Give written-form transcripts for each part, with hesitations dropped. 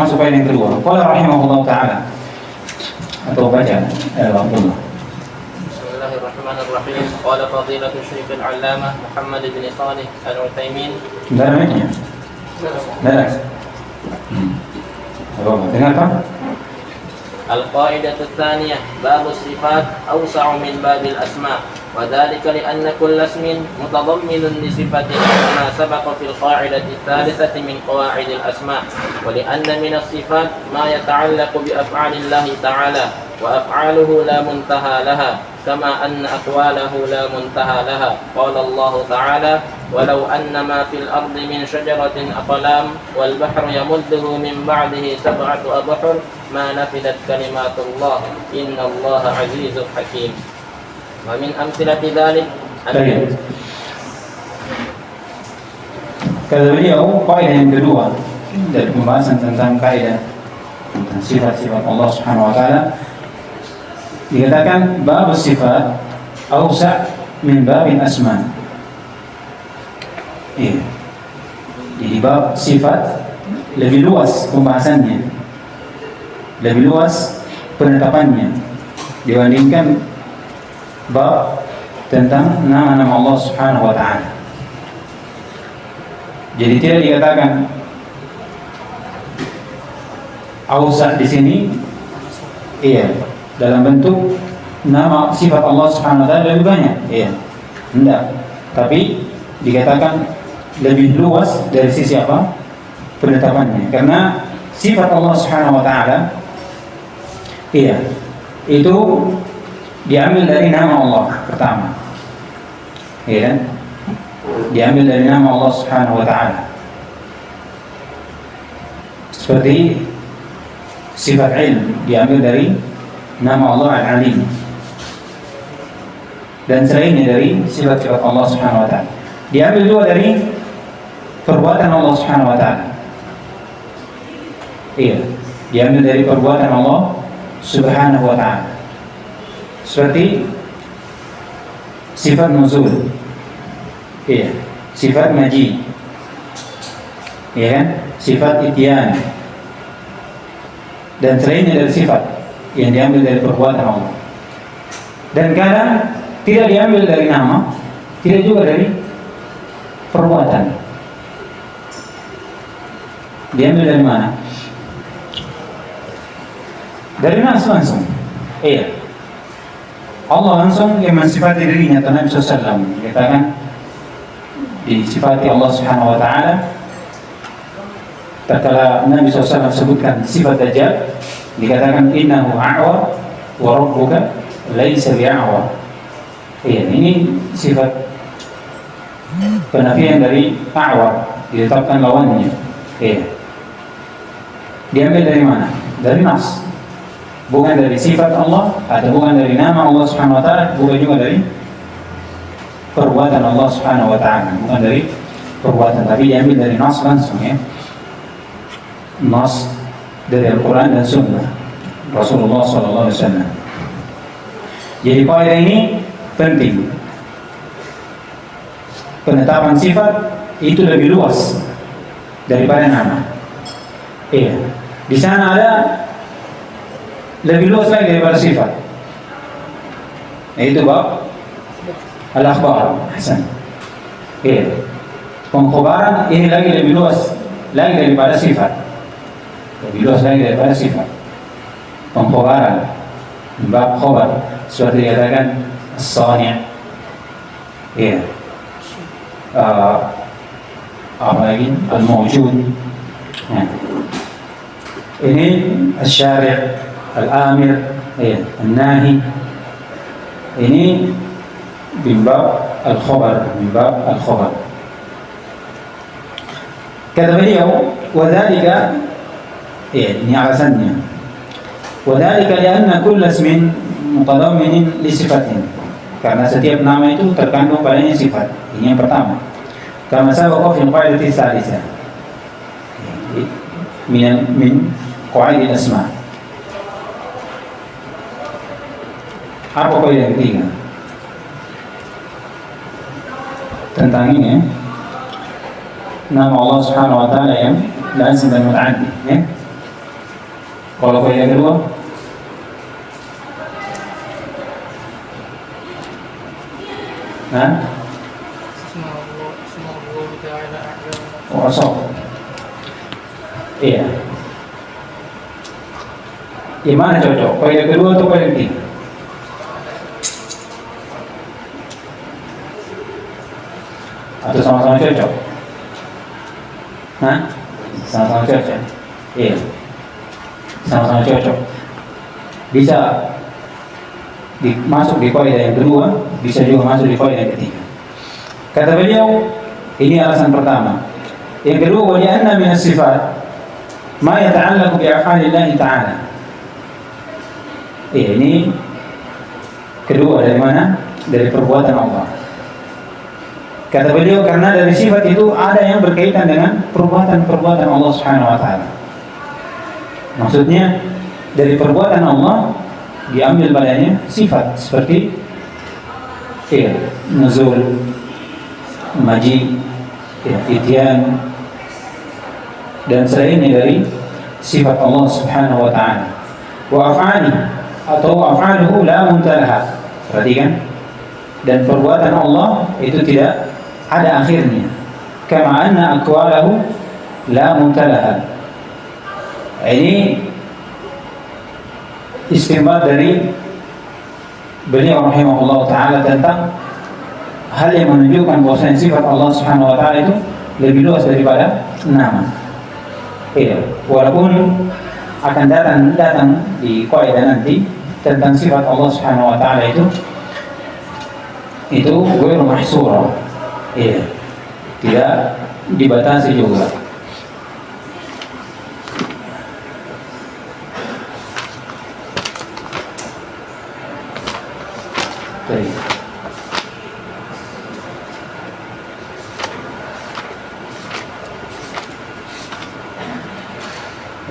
Masuk poin yang kedua. Qala rahimahullah taala. Atau baca Abdullah. Bismillahirrahmanirrahim. Qala fadilatu Syekh al-Allamah Muhammad bin Shalih Al-Utsaimin. Namanya? Dengar Pak? القاعدة الثانية باب الصفات أوسع من باب الأسماء وذلك لأن كل اسم متضمن لصفة كما سبق في القاعدة الثالثة من قواعد الأسماء ولأن من الصفات ما يتعلق بأفعال الله تعالى وأفعاله لا منتهى لها كما أن أقواله لا منتهى لها قال الله تعالى ولو أن ما في الأرض من شجرة أقلام والبحر يمده من بعده 7 أبحر ما نفدت كلمات الله إن الله عزيز حكيم ومن أمثلة ذلك Kata beliau, kaidah yang kedua dari pembahasan tentang kaidah tentang sifat-sifat Allah Subhanahu wa taala dikatakan bab sifat awsa' min babil asma. Iya. Jadi bab sifat lebih luas pembahasannya, lebih luas penetapannya dibandingkan bab tentang nama-nama Allah Subhanahu wa taala. Jadi tidak dikatakan awsa' di sini iya dalam bentuk nama sifat Allah Subhanahu wa taala lebih banyak, iya. Enggak. Tapi dikatakan lebih luas dari sisi apa? Penetapannya. Karena sifat Allah Subhanahu wa taala iya, itu diambil dari nama Allah pertama. Iya. Diambil dari nama Allah Subhanahu wa taala. Seperti sifat ilm diambil dari nama Allah Al-Alim. Dan selainnya dari sifat-sifat Allah Subhanahu wa taala. Diambil juga dari perbuatan Allah Subhanahu wa taala. Iya, diambil dari perbuatan Allah Subhanahu wa taala. Seperti sifat nuzul. Iya, sifat maji. Iya kan? Sifat ityan. Dan selainnya dari sifat yang diambil dari perbuatan Allah. Dan kadang tidak diambil dari nama, tidak juga dari perbuatan. Diambil dari mana? Dari nas langsung. Iya. Allah langsung yang mensifati dirinya atau Nabi SAW dikatakan disifati Allah Subhanahu wa taala. Tatkala Nabi SAW sebutkan sifat Dajjal dikatakan innahu a'war wa rabbuka laisa bi'a'war. Iya, ini sifat penafian dari a'war, ditetapkan lawannya. Iya. Diambil dari mana? Dari nas. Bukan dari sifat Allah, atau bukan dari nama Allah Subhanahu wa taala, bukan juga dari perbuatan Allah Subhanahu wa taala, bukan dari perbuatan, tapi diambil dari nas langsung ya. Nas dari Al-Quran dan Sunnah Rasulullah SAW. Jadi kaidah ini penting. Penetapan sifat itu lebih luas daripada nama. Iya. Di sana ada lebih luas lagi daripada sifat. Yaitu bab al-akhbar. Hasan. Iya. Pengkhabaran ini lagi lebih luas lagi daripada sifat. Lebih luas lagi daripada sifat. Pengkhabaran, bab khabar, seperti dikatakan as-sani'. Iya. Apa lagi? Al-mawjud. Ya. Ini al-syari', al-amir, iya, al-nahi. Ini min bab al-khabar, min bab al-khabar. Kata beliau, wadhalika, iya, ini alasannya. Wadhalika lianna kulla ismin mutadammin li sifatin. Karena setiap nama itu terkandung padanya sifat. Ini yang pertama. Kama sabaqa fi al-qa'idati ats-tsalitsah. Min qawaid al-asma. Apa kaidah yang ketiga? Tentang ini ya. Nama Allah Subhanahu wa taala yang lazim dan muta'addi ya. Kalau kaidah kedua, wasok. Iya. Gimana cocok? Kaidah kedua atau kaidah ketiga? Atau sama-sama cocok? Hah? Sama-sama cocok? Iya. Sama-sama cocok. Bisa masuk di kaidah yang kedua, bisa juga masuk di kaidah yang ketiga. Kata beliau, ini alasan pertama. Yang kedua, wa li'anna min as-sifat ma yata'allaqu bi af'alillah ta'ala. Ini kedua dari mana? Dari perbuatan Allah. Kata beliau, karena dari sifat itu ada yang berkaitan dengan perbuatan-perbuatan Allah Subhanahu wa taala. Maksudnya dari perbuatan Allah diambil padanya sifat seperti nuzul, maji, ityan, dan selainnya dari sifat Allah Subhanahu wa taala. Wa af'ali atau af'aluhu la muntalaha. Perhatikan, dan perbuatan Allah itu tidak ada akhirnya. Kama anna aqwalahu la muntalaha. Ini istinbat dari beliau rahimahullah ta'ala tentang hal yang menunjukkan bahwasanya sifat Allah Subhanahu wa taala itu lebih luas daripada nama. Walaupun akan datang di kaidah nanti tentang sifat Allah Subhanahu wa taala itu ghairu mahsura. Tidak dibatasi juga. Baik.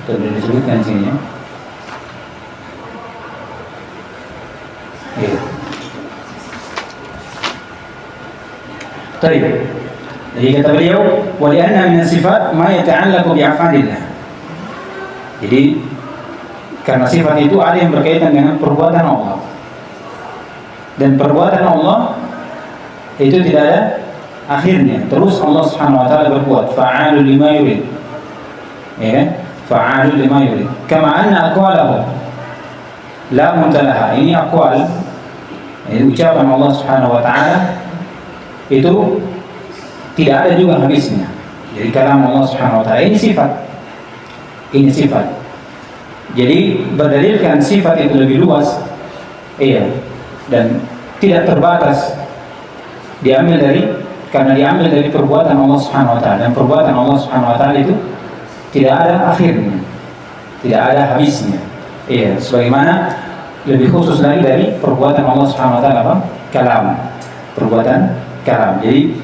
Itu sudah disebutkan sini ya. Baik. Jadi kata beliau, wa li'anna min as-sifat ma yata'allaqu bi af'alillah. Jadi karena sifat itu ada yang berkaitan dengan perbuatan Allah. Dan perbuatan Allah itu tidak ada akhirnya. Terus Allah Subhanahu wa taala berbuat, fa'alu lima yurid. Ya kan? Fa'alu lima yurid. Kama anna aqwalahu la muntalaha. Ini aqwal, ucapan Allah Subhanahu wa taala itu tidak ada juga habisnya. Jadi kalam Allah Subhanahu wa taala ini sifat. Ini sifat. Jadi berdalilkan sifat itu lebih luas. Dan tidak terbatas. Karena diambil dari perbuatan Allah Subhanahu wa taala, dan perbuatan Allah Subhanahu wa taala itu tidak ada akhirnya. Tidak ada habisnya. Sebagaimana lebih khusus lagi dari perbuatan Allah Subhanahu wa taala apa? Kalam. Perbuatan kalam. Jadi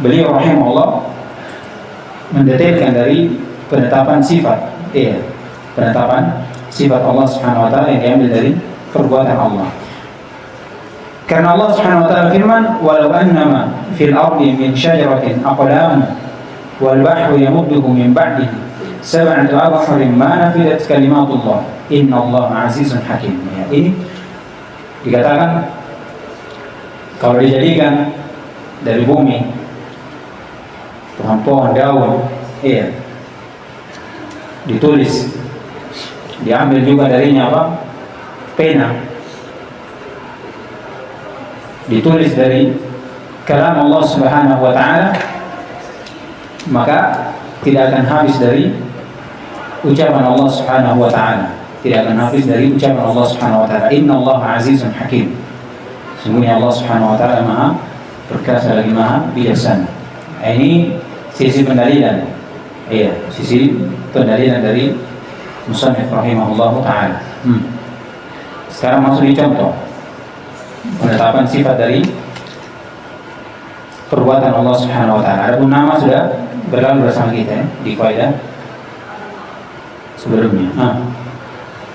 beliau rahimahullah mendetailkan dari penetapan sifat. Penetapan sifat Allah Subhanahu wa taala yang diambil dari perbuatan Allah. Karena Allah Subhanahu wa taala firman, "Walau annama fil ardi min syajaratin aqlam wal bahru yamudduhu min ba'dihi sab'atu abhurin ma nafidat kalimatullah innallaha azizun hakim." Ini dikatakan kalau dijadikan dari bumi pohon-pohon daun, ditulis, diambil juga darinya apa? Pena, ditulis dari kalam Allah Subhanahu wa taala, maka tidak akan habis dari ucapan Allah Subhanahu wa taala. Tidak akan habis dari ucapan Allah Subhanahu wa taala. Innallaha azizun hakim. Sungguhnya Allah Subhanahu wa taala Maha perkasa lagi Maha bijaksana. Ini sisi pendalilan. Sisi pendalilan dari musannif rahimahullahu taala. Sekarang masuk di contoh penetapan sifat dari perbuatan Allah Subhanahu wa taala. Adapun nama sudah berlalu bersama kita di kaidah sebelumnya.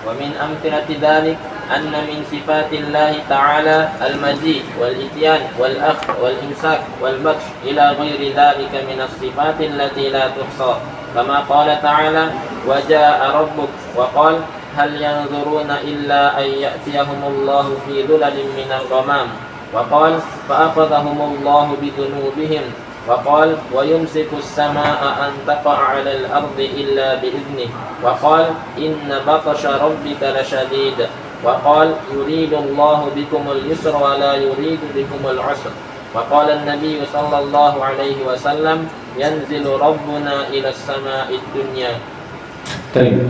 Wa min amthilati dzalik anna min sifatillahi ta'ala al-maji' wal-ityan wal-akhdh wal-imsak wal-batsh ila ghairi dzalika min as-sifati allati la tuhsa. Kama qala ta'ala wa jaa'a rabbuk wa qala هل ينظرون إلا أن يأتيهم الله في ظلل من الغمام. وقال فأخذهم الله بذنوبهم. وقال ويمسك السماء أن تقع على الأرض إلا بإذنه. وقال إن بطش ربك لشديد. وقال يريد الله بكم اليسر ولا يريد بكم العسر. وقال النبي صلى الله عليه وسلم ينزل ربنا إلى السماء الدنيا. طيب.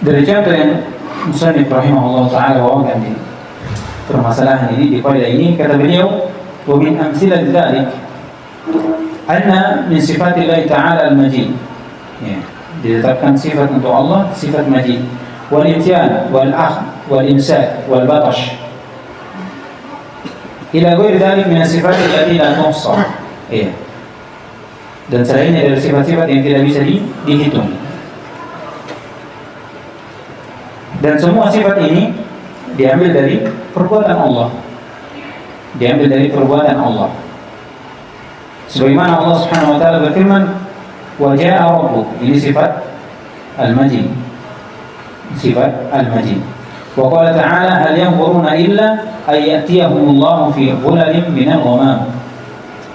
Dari contoh yang Musannif rahimahullah ta'ala bawakan di permasalahan ini, di kaidah ini, kata beliau wa min amsilat dzalik anna min sifatillah ta'ala al-majid, ya, ditetapkan sifat untuk Allah, sifat majid, wal imtihan wal akh wal imsak wal batash ila ghairi dzalik min sifat allati la tuhsa, ya, dan selainnya dari sifat-sifat yang tidak bisa dihitung. Dan semua sifat ini diambil dari perbuatan Allah. Diambil dari perbuatan Allah. Sebagaimana Allah Subhanahu wa taala berfirman, "Wa jaa'a rabbuk." Ini sifat al-majid. Sifat al-majid. Wa qala ta'ala, "Hal yanzuruna illa ay ya'tiyahumullahu fi dhulalin minal ghamam."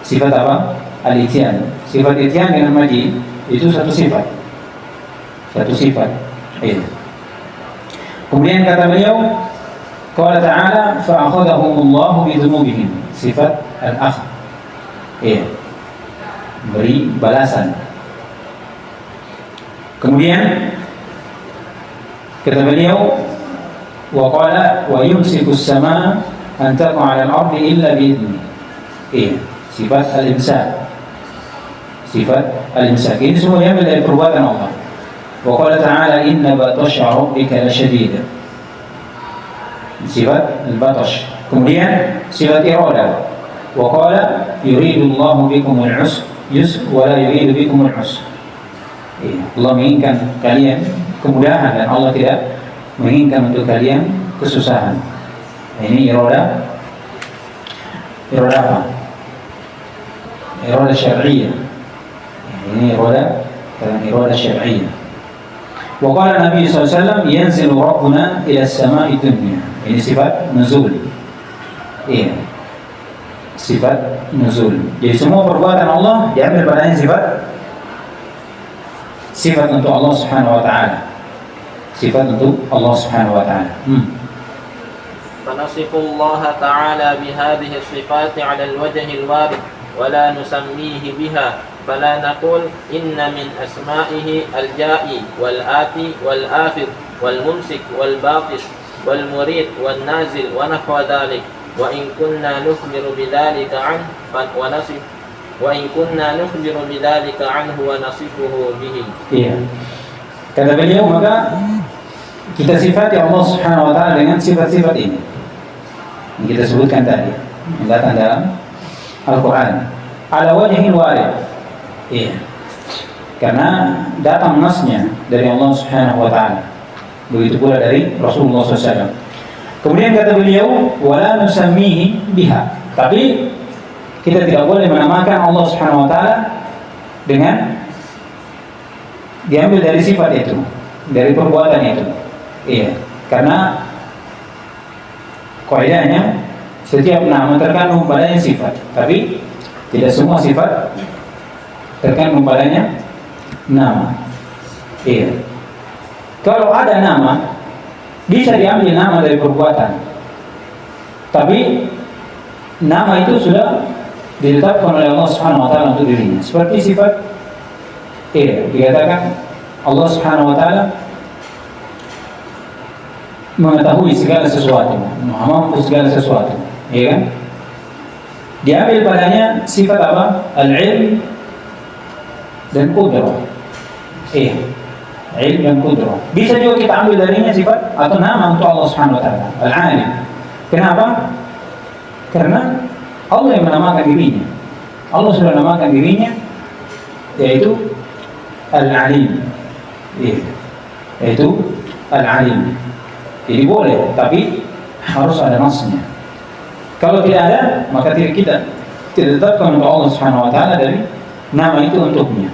Sifat apa? Al-ityan. Sifat ityan dengan majid itu satu sifat. Satu sifat. Iya. Kemudian kata beliau, qala ta'ala fa'akhadhahumullahu bidhunubihim. Sifat al-akh. Iya. Beri balasan. Kemudian kata beliau, wa qala wa yumsikus samaa an taqa 'ala al-ardi illa bi'idhnih. Iya. Sifat al-imsak. Sifat al-imsak. Ini semua diambil dari perbuatan Allah. Wa qala ta'ala inna batasha rabbika lasyadid. Sifat al-batash. Kemudian sifat iradah. Wa qala yuridullahu bikumul yusr wa la yuridu bikumul usr. Allah menginginkan kalian kemudahan dan Allah tidak menginginkan untuk kalian kesusahan. Ini iradah. Iradah apa? Iradah syar'iyyah. Ini iradah syar'iyyah. Wa qala Nabi SAW yanzilu rabbuna ila as-sama'i dunya. Ini sifat nuzul. Iya. Sifat nuzul. Jadi semua perbuatan Allah diambil padanya sifat untuk Allah Subhanahu wa taala. Sifat untuk Allah Subhanahu wa taala. فنصف الله تعالى بهذه الصفات على الوجه الوارد ولا نسميه بها. فلا نقول إن من أسمائه الجائي والآتي والآخر والممسك والباطش والمريد والنازل ونحو ذلك. وإن كنا نخبر بذلك عنه ونصفه به. Iya. Kata beliau, maka kita sifati Allah Subhanahu wa taala dengan sifat-sifat ini yang kita sebutkan tadi, yang datang dalam Al-Qur'an. Ala wajhil warid. Iya. Karena datang nasnya dari Allah Subhanahu wa taala. Begitu pula dari Rasulullah SAW. Kemudian kata beliau, wala nusammihi biha. Tapi kita tidak boleh menamakan Allah Subhanahu wa taala dengan diambil dari sifat itu, dari perbuatan itu. Iya. Karena kaidahnya setiap nama terkandung padanya sifat, tapi tidak semua sifat terkandung padanya nama. Iya. Kalau ada nama, bisa diambil nama dari perbuatan, tapi nama itu sudah ditetapkan oleh Allah Subhanahu wa taala untuk dirinya. Seperti sifat, dikatakan Allah Subhanahu wa taala mengetahui segala sesuatu, mampu segala sesuatu, ya kan? Diambil padanya sifat apa? Al-ilm dan qudrah. Ilm dan qudrah. Bisa juga kita ambil darinya sifat atau nama untuk Allah Subhanahu wa taala, Al-Alim. Kenapa? Karena Allah yang menamakan dirinya. Allah sudah menamakan dirinya yaitu Al-Alim. Yaitu Al-Alim. Jadi boleh, tapi harus ada nasnya. Kalau tidak ada, maka kita tidak tetapkan untuk Allah Subhanahu wa taala dari nama itu untuknya.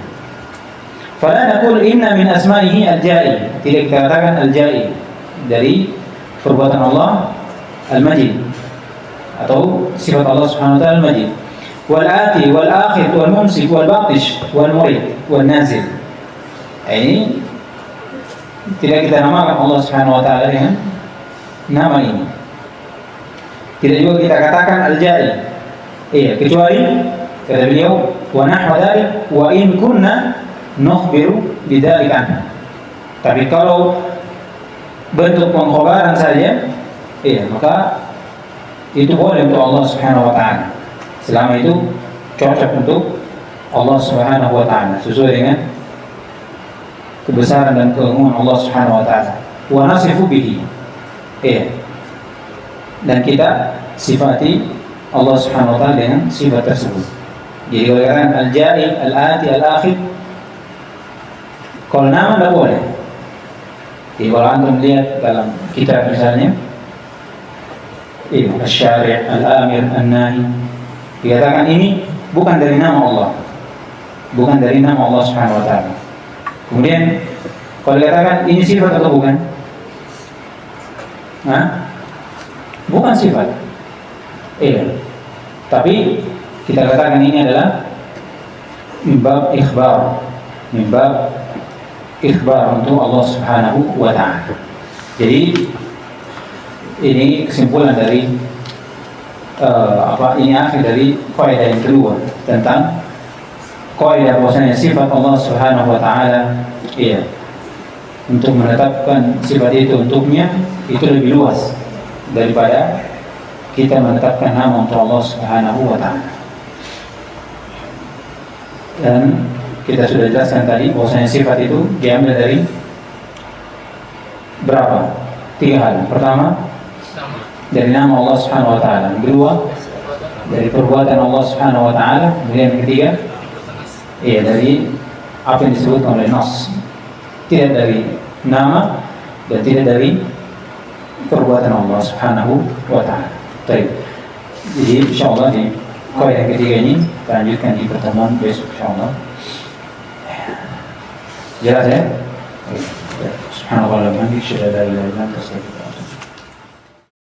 Fala naqul inna min asma'ihi al-ja'i. Tidak kita katakan al-ja'i dari perbuatan Allah al-majid atau sifat Allah Subhanahu wa taala al-majid. Wal ati wal akhir wal mumsik wal batish wal murid wal nazil. Ini tidak kita namakan Allah Subhanahu wa taala dengan nama ini. Tidak juga kita katakan al-ja'i. Iya, kecuali kata beliau wa nahwa dzalik wa in kunna nukhbiru bidzalika. Tapi kalau bentuk pengkhabaran saja, iya, maka itu boleh untuk Allah Subhanahu wa taala. Selama itu cocok untuk Allah Subhanahu wa taala sesuai dengan kebesaran dan keagungan Allah Subhanahu wa taala. Wa nasifu bihi. Iya. Dan kita sifati Allah Subhanahu wa taala dengan sifat tersebut. Jadi kalau katakan al-ja'i, al-ati, al-akhir, kalau nama tidak boleh. Jadi kalau antum lihat dalam kitab misalnya, al-syari', al-amir, al-nahi, dikatakan ini bukan dari nama Allah, bukan dari nama Allah Subhanahu wa taala. Kemudian kalau dikatakan ini sifat atau bukan? Bukan sifat. Iya. Tapi kita katakan ini adalah mimbab ikhbar untuk Allah Subhanahu wa taala. Jadi ini kesimpulan dari ini akhir dari kaidah yang kedua tentang kaidah bahwasanya sifat Allah Subhanahu wa taala, iya, untuk menetapkan sifat itu untuknya itu lebih luas daripada kita menetapkan nama untuk Allah Subhanahu wa taala. Dan kita sudah jelaskan tadi bahwasanya sifat itu diambil dari berapa? 3 hal. Pertama, dari nama Allah Subhanahu wa taala. Yang kedua, dari perbuatan Allah Subhanahu wa taala. Kemudian yang ketiga, dari apa yang disebutkan oleh nas. Tidak dari nama dan tidak dari perbuatan Allah Subhanahu wa taala. Baik. Jadi insyaallah di kaidah ketiga ini kita lanjutkan di pertemuan besok insyaallah. Jelas ya? Subhanallah wa bihamdihi, asyhadu an la ilaha illa anta, astaghfiruka